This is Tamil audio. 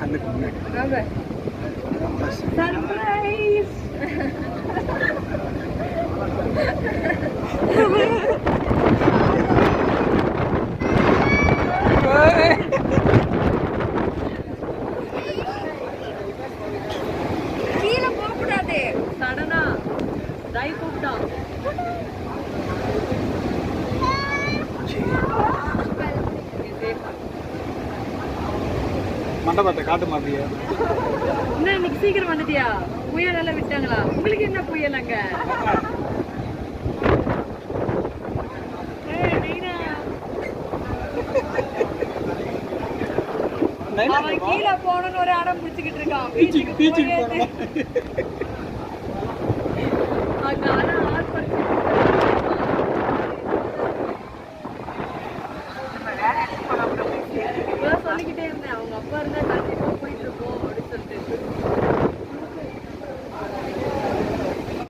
கண்ணுக்கு முன்னாடி சர்ப்ரைஸ். கீழே போக கூடாது. சடனா டை கூப்பிட்டா மண்டபத்தை காட்டு மாதிரியா? என்ன இன்னைக்கு சீக்கிரம் வந்துட்டியா? புயல் எல்லாம் விட்டாங்களா? உங்களுக்கு என்ன புயல் அங்க? அவன் கீழே போகணும்னு ஒரு அடம் பிடிச்சுக்கிட்டு இருக்கான். சொல்லிக்கிட்டே இருந்தேன் அவங்க அப்பா இருந்தா